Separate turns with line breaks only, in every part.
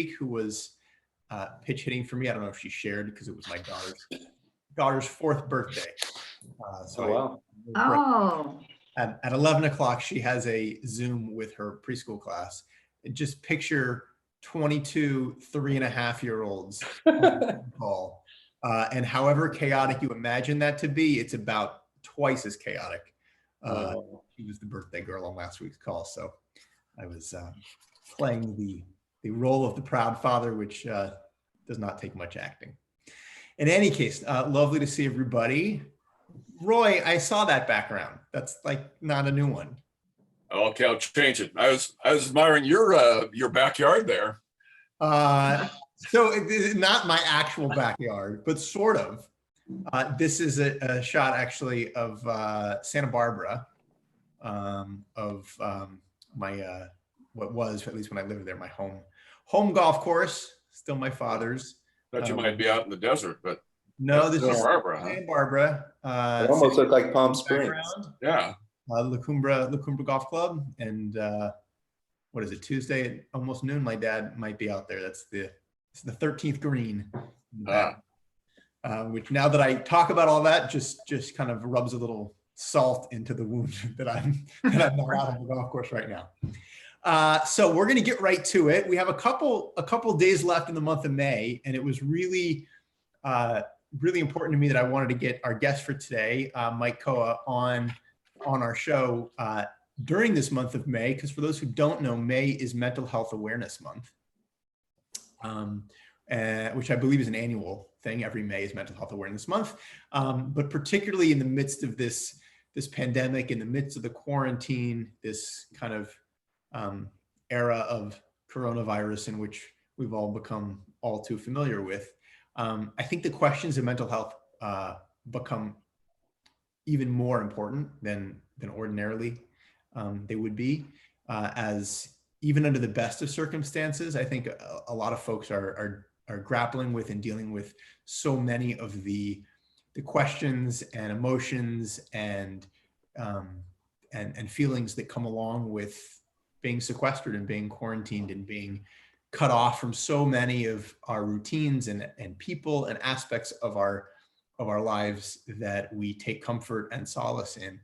who was pitch hitting for me. I don't know if she shared because it was my daughter's 4th birthday.
Wow.
Oh,
At 11 o'clock, she has a Zoom with her preschool class. And just picture 22 3.5-year-olds on the call. And however chaotic you imagine that to be, it's about twice as chaotic. She was the birthday girl on last week's call. So I was playing the role of the proud father, which does not take much acting. In any case, lovely to see everybody. Roy, I saw that background. That's like not a new one.
Okay, I'll change it. I was admiring your backyard there.
So it's not my actual backyard, but sort of. This is a shot actually of Santa Barbara, of my what was, at least when I lived there, my home golf course, still my father's.
Thought you might be out in the desert, but
no, this is
Santa Barbara.
Santa Barbara.
It almost looked like Palm Springs.
Yeah.
La Cumbra Golf Club, and what is it, Tuesday at almost noon? My dad might be out there. It's the 13th green, which now that I talk about all that, just kind of rubs a little salt into the wound that I'm not out on the golf course right now. So we're going to get right to it. We have a couple days left in the month of May, and it was really important to me that I wanted to get our guest for today, Mike Koch, on our show during this month of May, because for those who don't know, May is Mental Health Awareness Month, which I believe is an annual thing. Every May is Mental Health Awareness Month, but particularly in the midst of this pandemic, in the midst of the quarantine, this kind of era of coronavirus in which we've all become all too familiar with. I think the questions of mental health become even more important than ordinarily they would be, as even under the best of circumstances, I think a lot of folks are grappling with and dealing with so many of the questions and emotions and feelings that come along with being sequestered and being quarantined and being cut off from so many of our routines and people and aspects of our lives that we take comfort and solace in.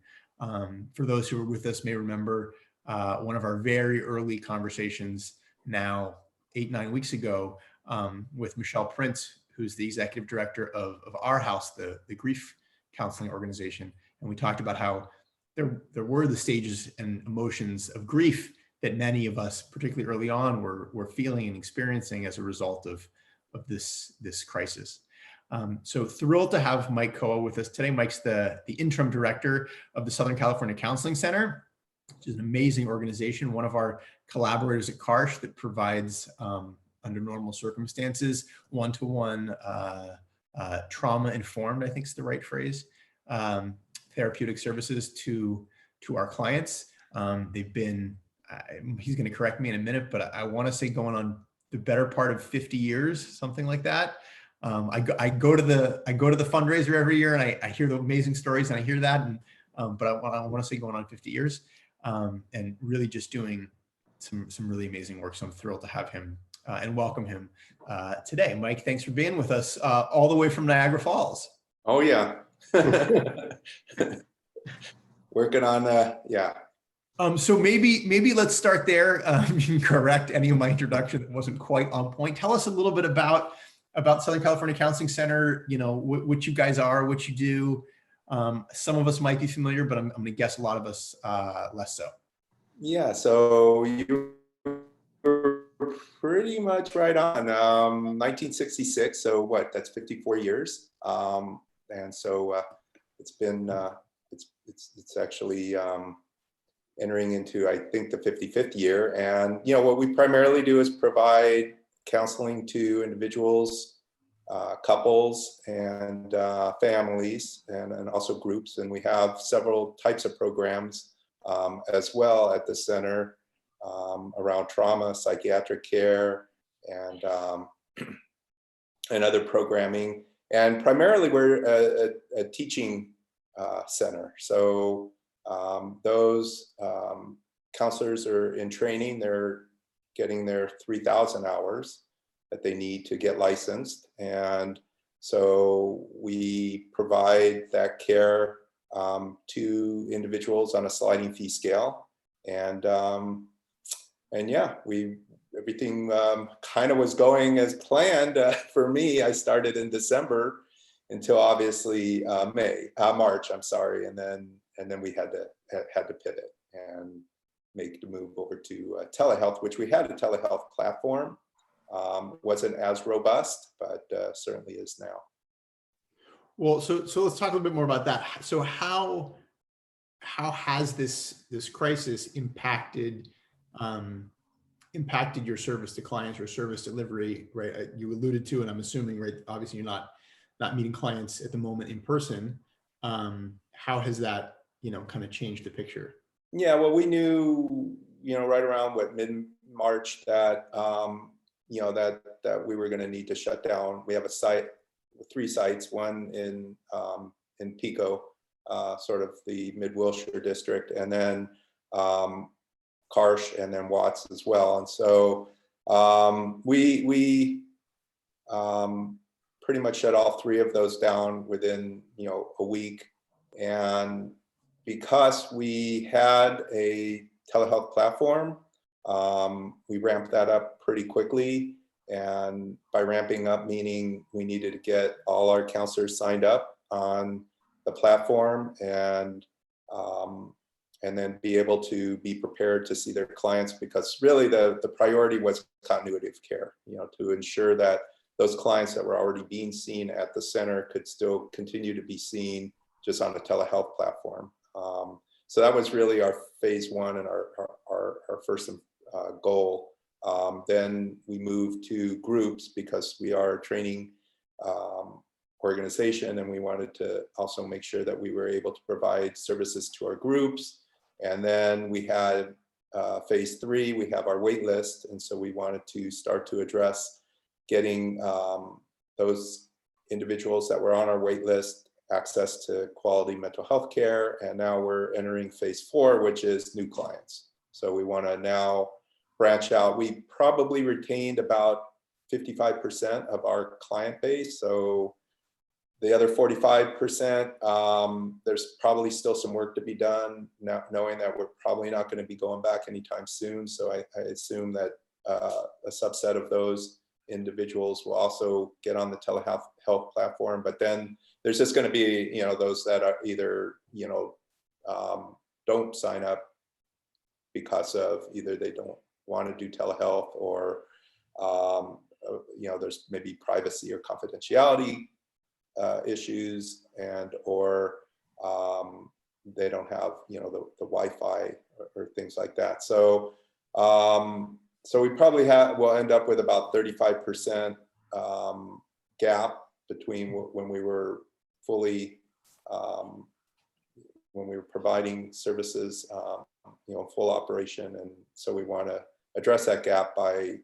For those who were with us may remember one of our very early conversations now 8-9 weeks ago with Michelle Prince, who's the executive director of Our House, the grief counseling organization. And we talked about how there were the stages and emotions of grief that many of us, particularly early on, were feeling and experiencing as a result of this crisis. So thrilled to have Mike Koch with us today. Mike's the interim director of the Southern California Counseling Center, which is an amazing organization, one of our collaborators at Koch that provides, under normal circumstances, one-to-one trauma-informed, I think is the right phrase, therapeutic services to our clients. They've been, he's going to correct me in a minute, but I want to say going on the better part of 50 years, something like that. I go to the fundraiser every year, and I hear the amazing stories, and I hear that, but I want to say going on 50 years, and really just doing some really amazing work. So I'm thrilled to have him and welcome him today. Mike, thanks for being with us all the way from Niagara Falls.
Oh yeah. Working on yeah.
So maybe let's start there. You can correct any of my introduction that wasn't quite on point. Tell us a little bit about Southern California Counseling Center, you know, what you guys are, what you do. Some of us might be familiar, but I'm going to guess a lot of us less so.
Yeah, so you were pretty much right on. 1966, so what, that's 54 years. And so it's been, it's actually entering into, I think, the 55th year. And, you know, what we primarily do is provide counseling to individuals, couples, and families, and also groups. And we have several types of programs as well at the center around trauma, psychiatric care, and other programming. And primarily we're a teaching center. So those counselors are in training. They're getting their 3,000 hours. that they need to get licensed. And so we provide that care to individuals on a sliding fee scale. And yeah, everything kind of was going as planned for me. I started in December until obviously March, I'm sorry, and then we had to pivot and make the move over to telehealth, which we had a telehealth platform. Wasn't as robust, but certainly is now.
Well, so let's talk a little bit more about that. So how has this crisis impacted your service to clients or service delivery, right? You alluded to, and I'm assuming, right, obviously you're not meeting clients at the moment in person. How has that, kind of changed the picture?
Yeah, well, we knew, right around mid-March that, that we were going to need to shut down. We have 3 sites, one in Pico, sort of the mid-Wilshire district, and then Koch, and then Watts as well. And so we pretty much shut all 3 of those down within a week. And because we had a telehealth platform, we ramped that up pretty quickly. And by ramping up, meaning we needed to get all our counselors signed up on the platform, and then be able to be prepared to see their clients, because really the priority was continuity of care, to ensure that those clients that were already being seen at the center could still continue to be seen just on the telehealth platform. So that was really our phase 1 and our first goal. Then we moved to groups because we are a training organization, and we wanted to also make sure that we were able to provide services to our groups. And then we had phase 3, we have our wait list. And so we wanted to start to address getting those individuals that were on our wait list access to quality mental health care. And now we're entering phase 4, which is new clients. So we want to now branch out. We probably retained about 55% of our client base. So the other 45%, there's probably still some work to be done, now, knowing that we're probably not going to be going back anytime soon. So I assume that a subset of those individuals will also get on the telehealth platform. But then there's just going to be, those that are either, don't sign up because of either they don't want to do telehealth, or, there's maybe privacy or confidentiality issues, or they don't have the Wi-Fi or things like that. So we probably will end up with about 35% gap between when we were fully when we were providing services, full operation. And so we want to address that gap by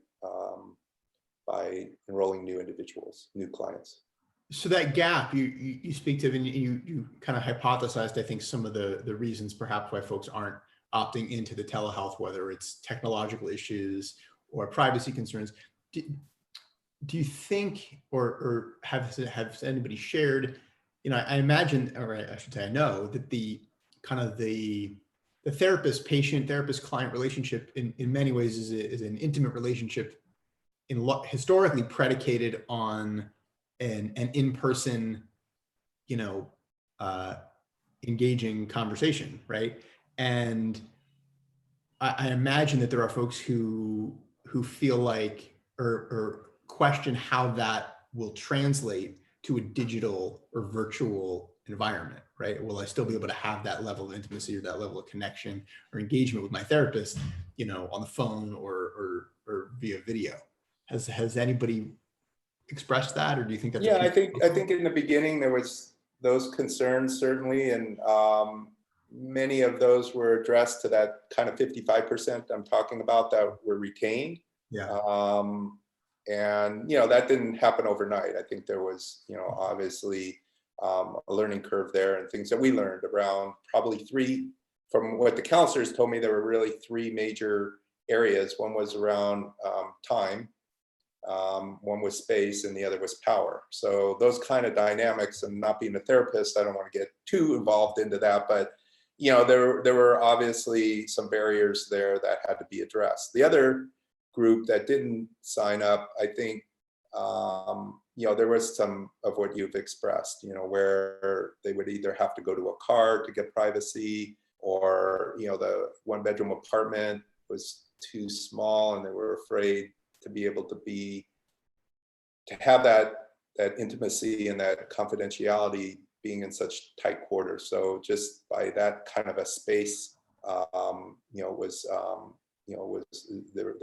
enrolling new individuals, new clients.
So that gap you speak to, and you kind of hypothesized, I think, some of the reasons perhaps why folks aren't opting into the telehealth, whether it's technological issues or privacy concerns. Do you think, or have anybody shared, I imagine, or I should say I know, that the kind of the therapist-patient, therapist-client relationship in many ways is an intimate relationship, historically predicated on an in-person, engaging conversation, right? And I imagine that there are folks who feel like, or question how that will translate to a digital or virtual environment, right? Will I still be able to have that level of intimacy or that level of connection or engagement with my therapist, on the phone or via video? Has anybody expressed that, or do you think that's?
Yeah, I think in the beginning there was those concerns, certainly, and many of those were addressed to that kind of 55% I'm talking about that were retained.
Yeah.
And that didn't happen overnight. I think there was obviously a learning curve there, and things that we learned around probably 3, from what the counselors told me, there were really 3 major areas. One was around time. One was space and the other was power. So those kind of dynamics, and not being a therapist, I don't want to get too involved into that, but there were obviously some barriers there that had to be addressed. The other group that didn't sign up, I think, there was some of what you've expressed, where they would either have to go to a car to get privacy, or, the 1-bedroom apartment was too small and they were afraid to be able to have that intimacy and that confidentiality being in such tight quarters. So just by that kind of a space, there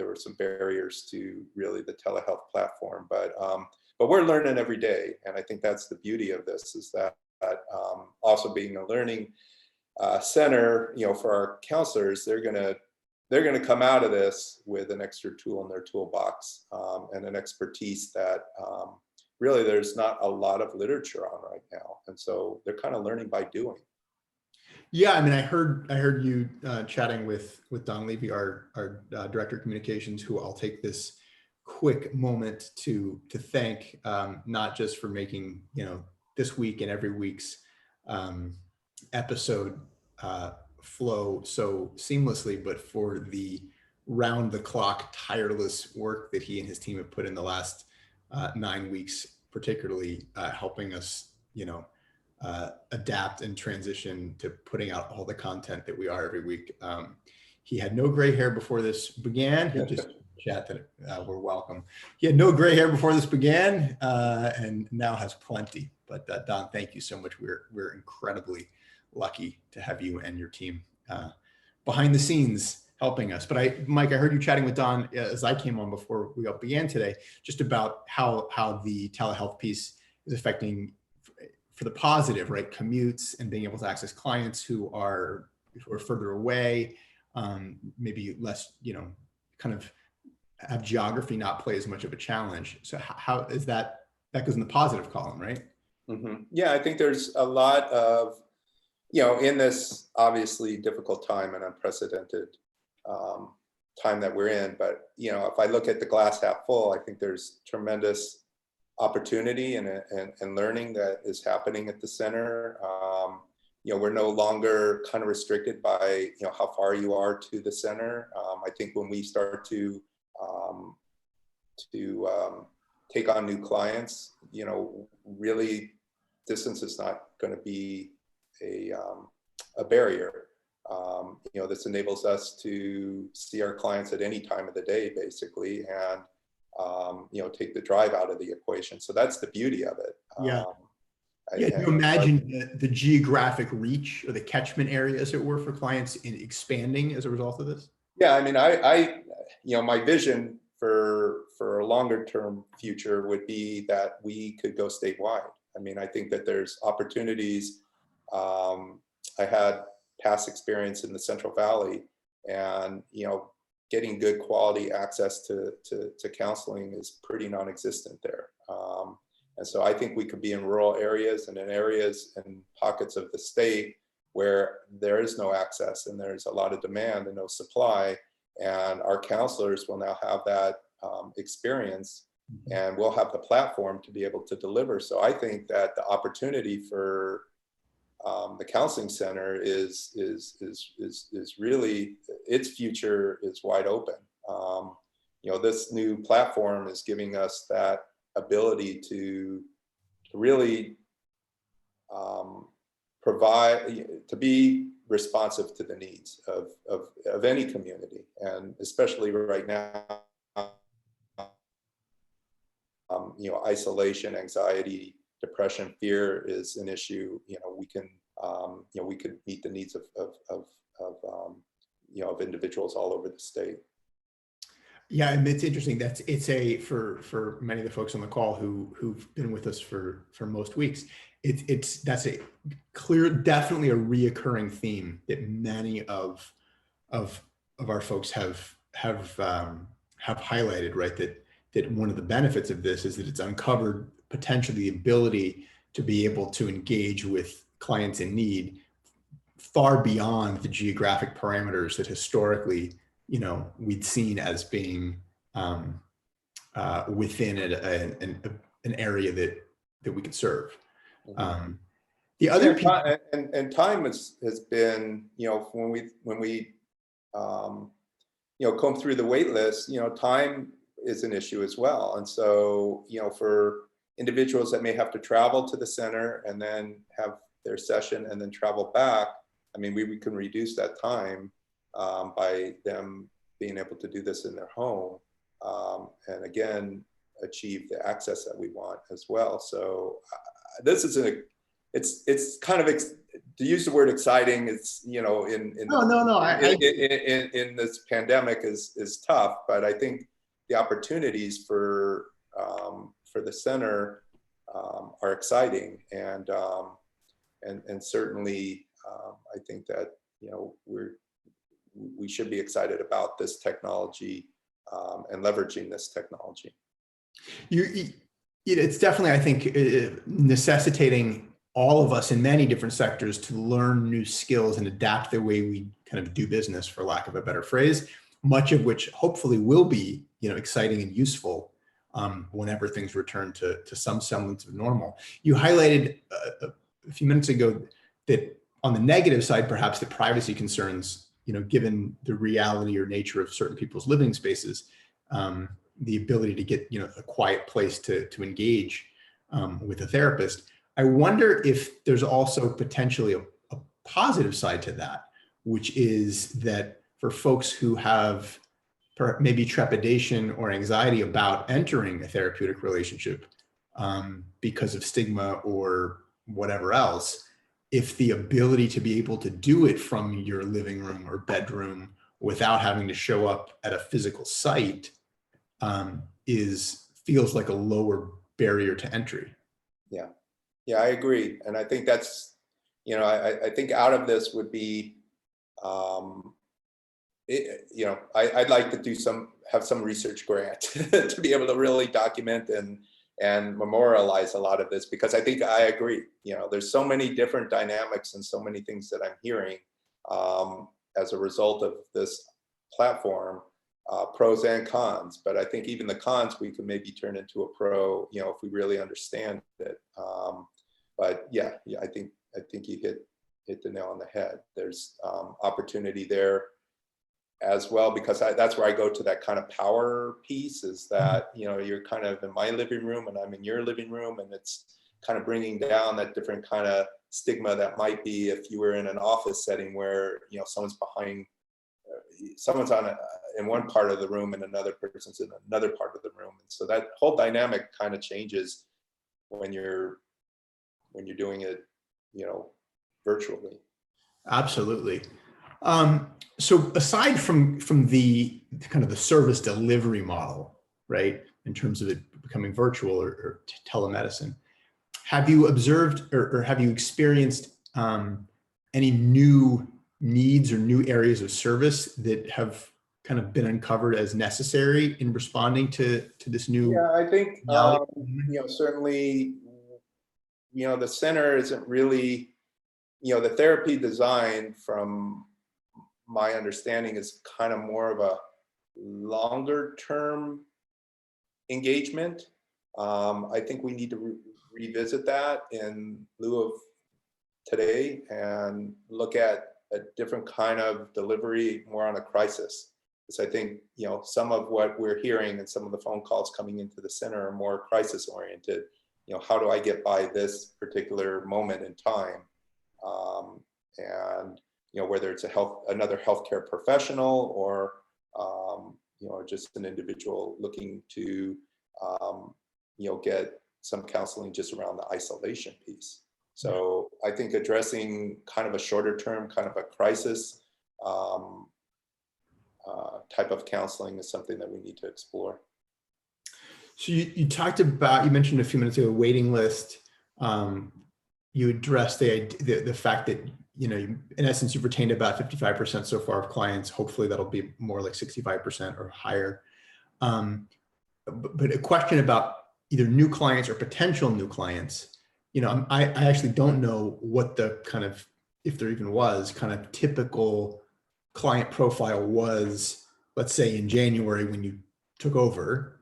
were some barriers to really the telehealth platform, but we're learning every day. And I think that's the beauty of this, is that also being a learning center, for our counselors, they're going to come out of this with an extra tool in their toolbox, and an expertise that really there's not a lot of literature on right now. And so they're kind of learning by doing.
Yeah, I mean, I heard you chatting with Don Levy, our director of communications, who I'll take this quick moment to thank, not just for making this week and every week's episode flow so seamlessly, but for the round-the-clock tireless work that he and his team have put in the last 9 weeks, particularly helping us adapt and transition to putting out all the content that we are every week. He had no gray hair before this began. He just chat that we're welcome. He had no gray hair before this began, and now has plenty. But Don, thank you so much. We're incredibly lucky to have you and your team behind the scenes helping us. But Mike, I heard you chatting with Don as I came on before we began today, just about how the telehealth piece is affecting, for the positive, right? Commutes and being able to access clients who are further away, maybe less, kind of have geography not play as much of a challenge. So how is that goes in the positive column, right?
Mm-hmm. Yeah, I think there's a lot of, in this obviously difficult time and unprecedented time that we're in, but if I look at the glass half full, I think there's tremendous opportunity and learning that is happening at the center. We're no longer kind of restricted by how far you are to the center. I think when we start to take on new clients, really distance is not going to be a barrier. This enables us to see our clients at any time of the day, basically, and take the drive out of the equation. So that's the beauty of it.
Yeah. You imagine the geographic reach or the catchment area, as it were, for clients in expanding as a result of this?
Yeah, I mean, I my vision for a longer term future would be that we could go statewide. I mean, I think that there's opportunities. I had past experience in the Central Valley, and getting good quality access to counseling is pretty non-existent there. And so I think we could be in rural areas and in areas and pockets of the state where there is no access and there's a lot of demand and no supply. And our counselors will now have that experience, and we'll have the platform to be able to deliver. So I think that the opportunity for the counseling center is really, its future is wide open. This new platform is giving us that ability to really provide, to be responsive to the needs of any community, and especially right now, isolation, anxiety, depression, fear is an issue. We could meet the needs of individuals all over the state.
Yeah, and it's interesting. For many of the folks on the call who've been with us for most weeks, that's a clear, definitely a reoccurring theme that many of our folks have highlighted, right? That one of the benefits of this is that it's uncovered potentially the ability to be able to engage with clients in need far beyond the geographic parameters that historically, we'd seen as being within an area that we could serve.
Mhm.
The other piece,
And time has been, when we comb through the wait list, time is an issue as well. And so, for individuals that may have to travel to the center and then have their session and then travel back, I mean, we can reduce that time by them being able to do this in their home, and again, achieve the access that we want as well. So this is it's kind of, to use the word exciting, it's,
no,
in this pandemic is tough, but I think the opportunities for the center are exciting, and certainly I think that we should be excited about this technology and leveraging this technology.
It's definitely, I think, necessitating all of us in many different sectors to learn new skills and adapt the way we kind of do business, for lack of a better phrase, much of which hopefully will be, exciting and useful whenever things return to some semblance of normal. You highlighted a few minutes ago that on the negative side, perhaps the privacy concerns, given the reality or nature of certain people's living spaces, the ability to get, a quiet place to engage with a therapist. I wonder if there's also potentially a positive side to that, which is that for folks who have maybe trepidation or anxiety about entering a therapeutic relationship because of stigma or whatever else, if the ability to be able to do it from your living room or bedroom without having to show up at a physical site feels like a lower barrier to entry.
Yeah, I agree. And I think that's, I think out of this would be, I'd like to have some research grant to be able to really document and memorialize a lot of this, because I think I agree, there's so many different dynamics and so many things that I'm hearing as a result of this platform, pros and cons. But I think even the cons we can maybe turn into a pro, if we really understand it. But yeah, I think you hit the nail on the head. There's opportunity there as well, because that's where I go to that kind of power piece, is that, you're kind of in my living room and I'm in your living room, and it's kind of bringing down that different kind of stigma that might be if you were in an office setting where, someone's in one part of the room and another person's in another part of the room. And so that whole dynamic kind of changes when you're doing it, virtually.
Absolutely. So aside from the kind of the service delivery model, right, in terms of it becoming virtual or telemedicine, have you observed or have you experienced any new needs or new areas of service that have kind of been uncovered as necessary in responding to this new?
Yeah, I think certainly, the center isn't really, the therapy design, from my understanding, is kind of more of a longer term engagement. I think we need to revisit that in lieu of today and look at a different kind of delivery, more on a crisis. Because I think, some of what we're hearing and some of the phone calls coming into the center are more crisis oriented. How do I get by this particular moment in time? And whether it's another healthcare professional or just an individual looking to get some counseling just around the isolation piece. So I think addressing kind of a shorter term, kind of a crisis type of counseling is something that we need to explore.
So you mentioned a few minutes ago, waiting list. You addressed the fact that, in essence, you've retained about 55% so far of clients. Hopefully that'll be more like 65% or higher. But a question about either new clients or potential new clients, I actually don't know what the kind of, if there even was, kind of typical client profile was, let's say in January when you took over.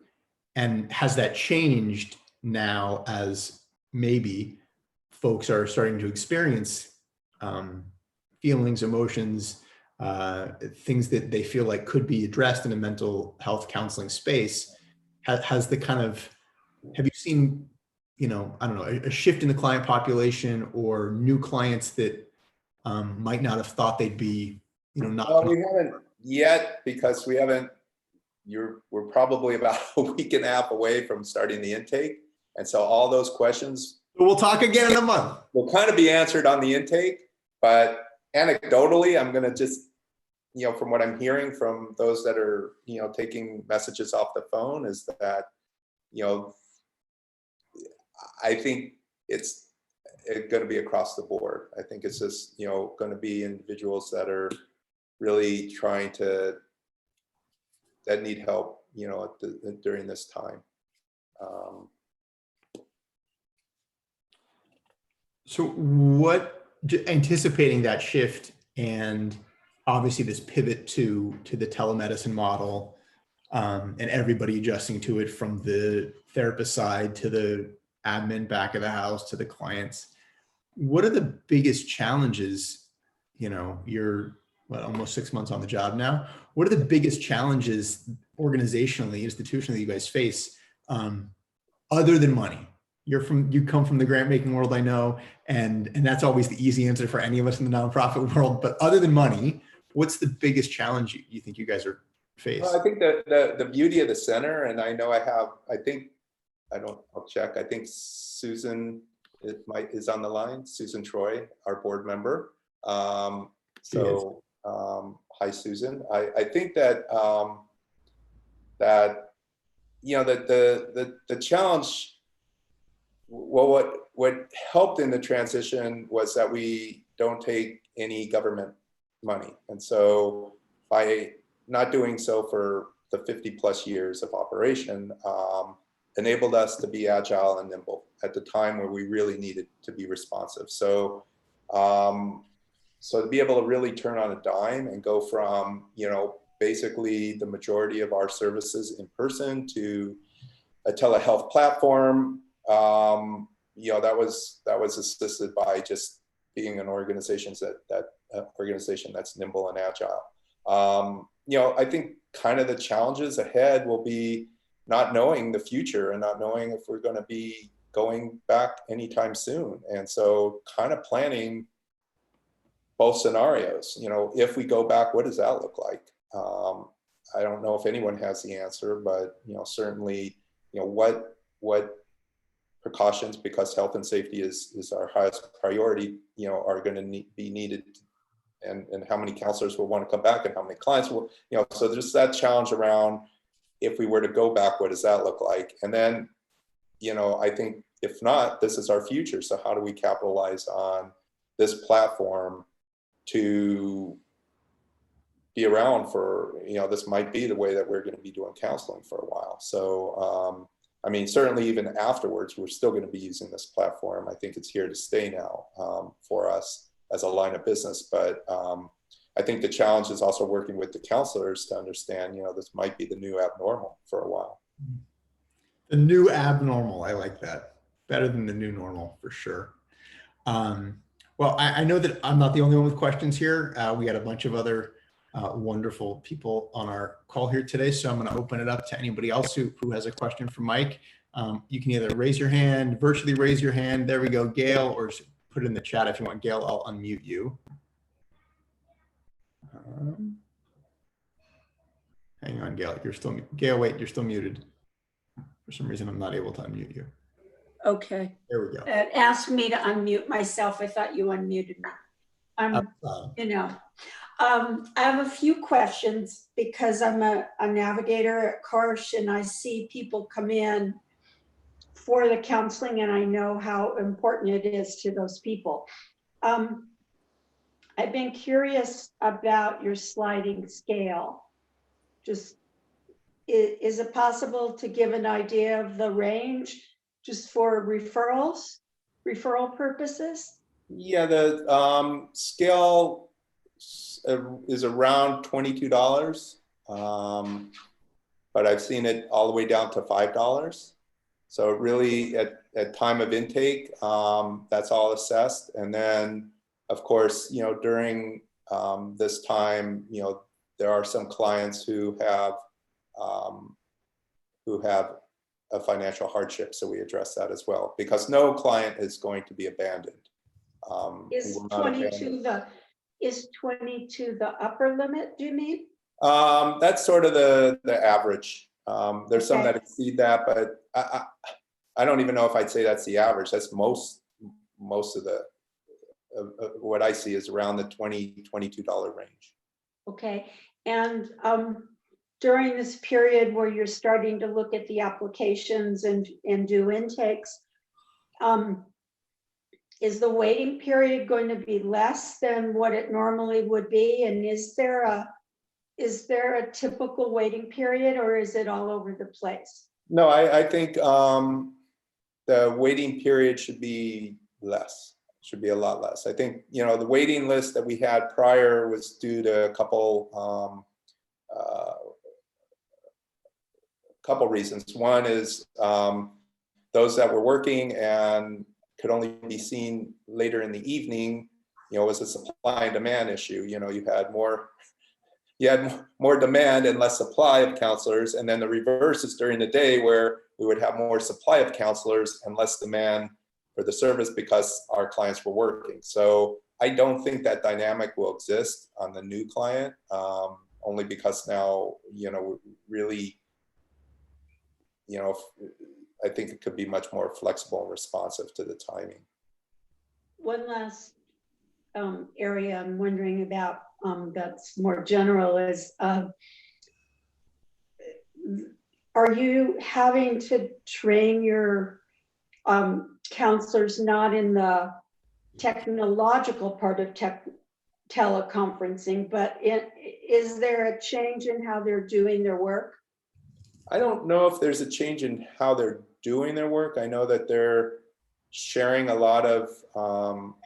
And has that changed now as maybe folks are starting to experience feelings, emotions, things that they feel like could be addressed in a mental health counseling space? Has the kind of, have you seen, I don't know, a shift in the client population or new clients that might not have thought they'd be, not?
Well, we haven't yet because we're probably about a week and a half away from starting the intake. And so all those questions
We'll talk again in a month.
will kind of be answered on the intake, but anecdotally, I'm going to just, from what I'm hearing from those that are, taking messages off the phone is that, I think it's going to be across the board. I think it's just, going to be individuals that are really that need help, during this time.
So anticipating that shift and obviously this pivot to the telemedicine model, and everybody adjusting to it from the therapist side to the admin back of the house to the clients, what are the biggest challenges? You're almost 6 months on the job now. What are the biggest challenges organizationally, institutionally you guys face, other than money? You come from the grant making world, I know, and that's always the easy answer for any of us in the nonprofit world. But other than money, what's the biggest challenge you think you guys are faced?
Well, I think the beauty of the center, and I know I'll check. I think Susan is on the line. Susan Troy, our board member. Hi, Susan. I think that the challenge. Well, what helped in the transition was that we don't take any government money, and so by not doing so for the 50 plus years of operation, enabled us to be agile and nimble at the time where we really needed to be responsive. So to be able to really turn on a dime and go from, basically the majority of our services in person to a telehealth platform, that was assisted by just being an organization organization that's nimble and agile. I think kind of the challenges ahead will be not knowing the future and not knowing if we're going to be going back anytime soon. And so kind of planning both scenarios, if we go back, what does that look like? I don't know if anyone has the answer, but, certainly, what precautions, because health and safety is our highest priority, are going to be needed, and how many counselors will want to come back and how many clients will, so there's that challenge around, if we were to go back, what does that look like? And then, I think if not, this is our future. So how do we capitalize on this platform to be around for, this might be the way that we're going to be doing counseling for a while. So, certainly even afterwards, we're still going to be using this platform. I think it's here to stay now for us as a line of business. But I think the challenge is also working with the counselors to understand, this might be the new abnormal for a while.
The new abnormal, I like that. Better than the new normal, for sure. Well, I know that I'm not the only one with questions here. We got a bunch of other wonderful people on our call here today. So I'm going to open it up to anybody else who has a question for Mike. You can either raise your hand, virtually raise your hand. There we go, Gail, or put it in the chat if you want. Gail, I'll unmute you. Hang on, Gail. Gail, wait, you're still muted. For some reason, I'm not able to unmute you.
Okay.
There we go.
It asked me to unmute myself. I thought you unmuted me. I have a few questions because I'm a navigator at Koch, and I see people come in for the counseling, and I know how important it is to those people. I've been curious about your sliding scale. Just, is it possible to give an idea of the range just for referral purposes?
Yeah, the scale is around $22. but I've seen it all the way down to $5. So really at time of intake, that's all assessed. And then of course, during this time, there are some clients who have a financial hardship. So we address that as well, because no client is going to be abandoned.
Is 22 the upper limit, do you mean?
That's sort of the average. There's some
Okay.
that exceed that, but I don't even know if I'd say that's the average. That's most of the what I see is around the $22 range.
Okay, and during this period where you're starting to look at the applications and do intakes, is the waiting period going to be less than what it normally would be? And is there a typical waiting period, or is it all over the place?
No, I think the waiting period should be less. Should be a lot less. I think, the waiting list that we had prior was due to a couple reasons. One is those that were working and could only be seen later in the evening, was a supply and demand issue. You had more demand and less supply of counselors, and then the reverse is during the day where we would have more supply of counselors and less demand for the service because our clients were working. So I don't think that dynamic will exist on the new client, only because now, really, I think it could be much more flexible and responsive to the timing.
One last area I'm wondering about that's more general is, are you having to train your counselors not in the technological part of teleconferencing, but is there a change in how they're doing their work?
I don't know if there's a change in how they're doing their work. I know that they're sharing a lot of,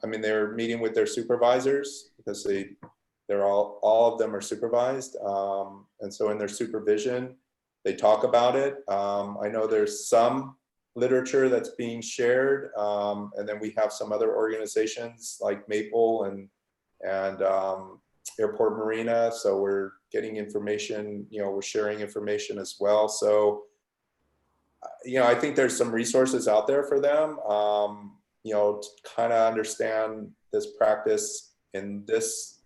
they're meeting with their supervisors because they're all of them are supervised. And so in their supervision, they talk about it. I know there's some literature that's being shared. And then we have some other organizations like Maple and Airport Marina. So we're getting information, we're sharing information as well. So, I think there's some resources out there for them, to kind of understand this practice in this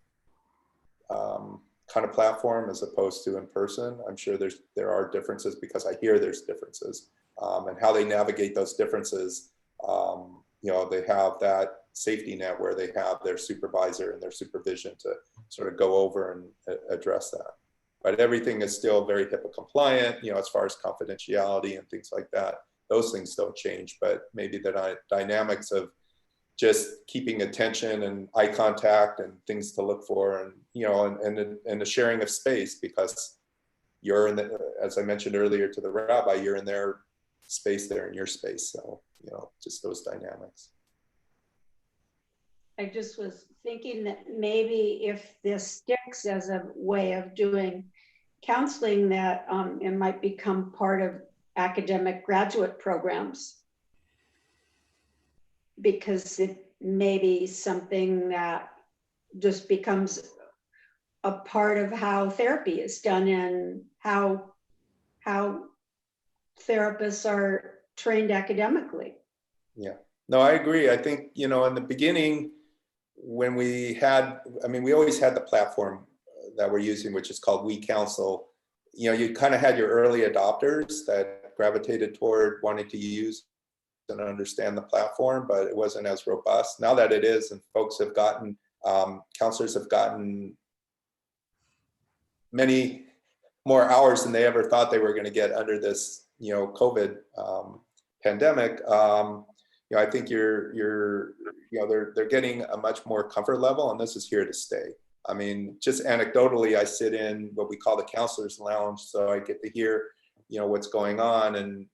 kind of platform as opposed to in person. I'm sure there are differences because I hear there's differences, and how they navigate those differences. They have that safety net where they have their supervisor and their supervision to sort of go over and address that. But everything is still very HIPAA compliant, as far as confidentiality and things like that. Those things don't change, but maybe the dynamics of just keeping attention and eye contact and things to look for, and and the sharing of space, because you're in the, as I mentioned earlier to the rabbi, you're in their space, they're in your space. So just those dynamics.
I just was thinking that maybe if this sticks as a way of doing counseling, that it might become part of academic graduate programs, because it may be something that just becomes a part of how therapy is done and how therapists are trained academically. Yeah.
No, I agree. I think, in the beginning, when we always had the platform that we're using, which is called We Counsel. You kind of had your early adopters that gravitated toward wanting to use and understand the platform, but it wasn't as robust. Now that it is, and folks have gotten, counselors have gotten many more hours than they ever thought they were going to get under this, COVID pandemic. I think they're getting a much more comfort level, and this is here to stay. Just anecdotally, I sit in what we call the counselor's lounge, so I get to hear, what's going on, and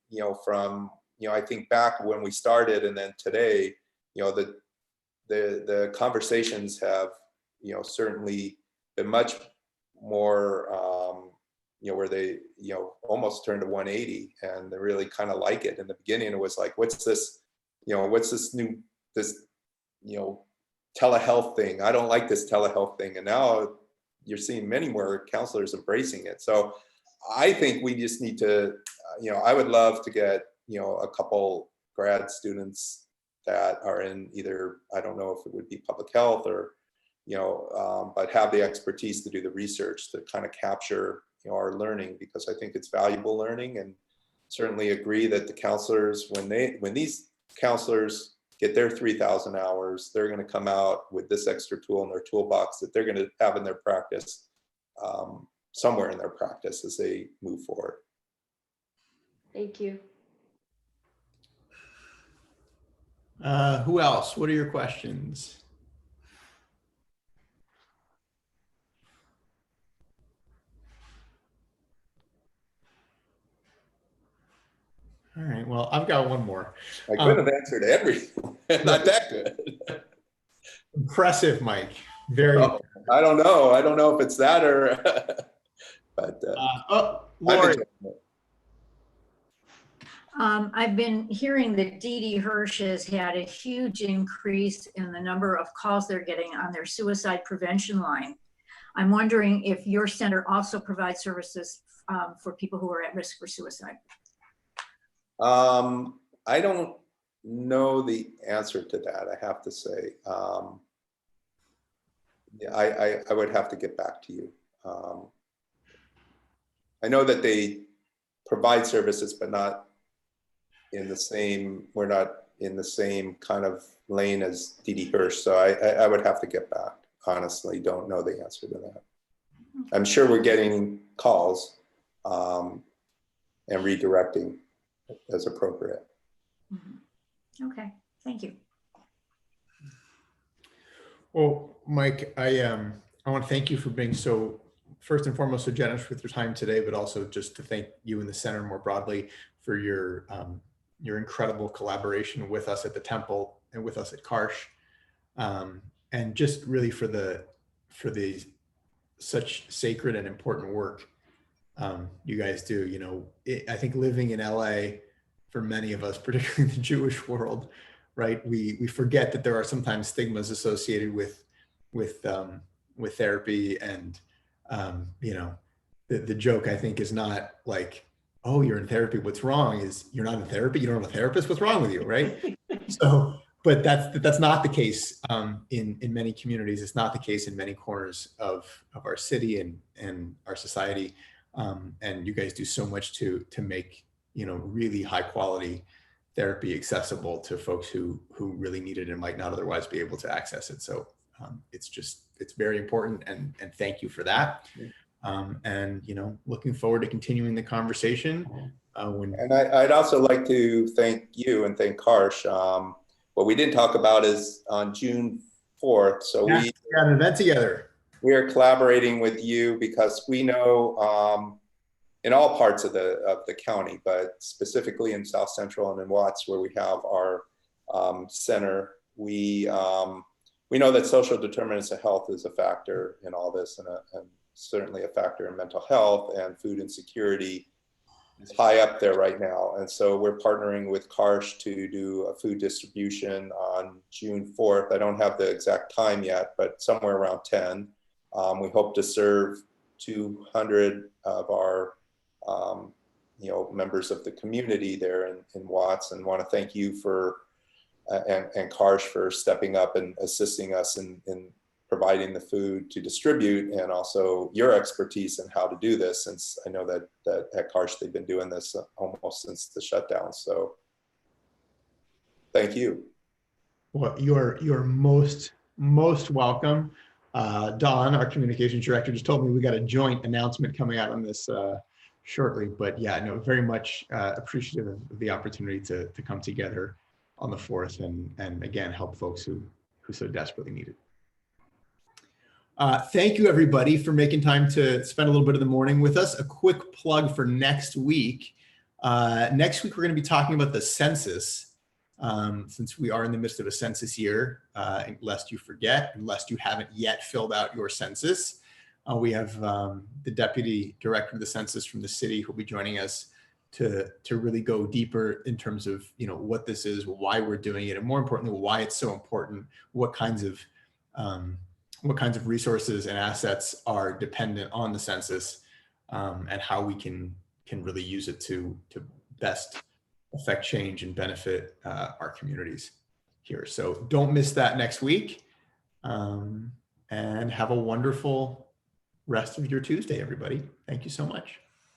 from I think back when we started, and then today, the conversations have certainly been much more where they, almost turned to 180, and they really kind of like it. In the beginning, it was like, what's this new, telehealth thing? I don't like this telehealth thing. And now you're seeing many more counselors embracing it. So I think we just need to, I would love to get, a couple grad students that are in either, I don't know if it would be public health or, but have the expertise to do the research to kind of capture, our learning, because I think it's valuable learning. And certainly agree that the counselors, when these counselors get their 3,000 hours, they're going to come out with this extra tool in their toolbox that they're going to have in their practice, somewhere in their practice as they move forward.
Thank you.
Who else? What are your questions? All right, well, I've got one more.
I could have answered everything. Not that good.
Impressive, Mike. Very.
Oh, I don't know. I don't know if it's that or, but
Lori.
I've been hearing that Dee Hirsch has had a huge increase in the number of calls they're getting on their suicide prevention line. I'm wondering if your center also provides services for people who are at risk for suicide.
I don't know the answer to that, I have to say. I would have to get back to you. I know that they provide services, but not in the same, we're not in the same kind of lane as Dee Hirsch. So I would have to get back. Honestly, don't know the answer to that. I'm sure we're getting calls and redirecting as appropriate.
Mm-hmm. Okay, thank you.
Well, Mike, I want to thank you for being so, first and foremost, so generous with your time today, but also just to thank you and the center more broadly for your incredible collaboration with us at the Temple and with us at Koch, and just really for the such sacred and important work you guys do. I think living in LA, for many of us, particularly the Jewish world, right? We forget that there are sometimes stigmas associated with therapy, and the joke, I think, is not like, oh, you're in therapy, what's wrong? Is you're not in therapy, you don't have a therapist, what's wrong with you, right? So, but that's not the case in many communities. It's not the case in many corners of our city and our society. And you guys do so much to make really high quality therapy accessible to folks who really need it and might not otherwise be able to access it. So it's very important, and thank you for that. And looking forward to continuing the conversation. And
I'd also like to thank you and thank Koch. What we didn't talk about is on June 4th. So we
had an event together.
We are collaborating with you because we know in all parts of the county, but specifically in South Central and in Watts, where we have our center, we know that social determinants of health is a factor in all this, and certainly a factor in mental health, and food insecurity is high up there right now. And so we're partnering with Koch to do a food distribution on June 4th. I don't have the exact time yet, but somewhere around 10. We hope to serve 200 of our members of the community there in Watts, and want to thank you for and Koch for stepping up and assisting us in providing the food to distribute, and also your expertise in how to do this, since I know that at Koch they've been doing this almost since the shutdown. So thank you.
Well, you're most welcome. Dawn, our communications director, just told me we got a joint announcement coming out on this shortly, but yeah, no, very much appreciative of the opportunity to come together on the 4th and again, help folks who so desperately need it. Thank you, everybody, for making time to spend a little bit of the morning with us. A quick plug for next week. Next week, we're going to be talking about the census, since we are in the midst of a census year, lest you forget, and lest you haven't yet filled out your census. We have the Deputy Director of the Census from the city who'll be joining us to really go deeper in terms of, what this is, why we're doing it, and more importantly, why it's so important, what kinds of resources and assets are dependent on the census, and how we can really use it to best affect change and benefit our communities here. So don't miss that next week, and have a wonderful rest of your Tuesday, everybody. Thank you so much.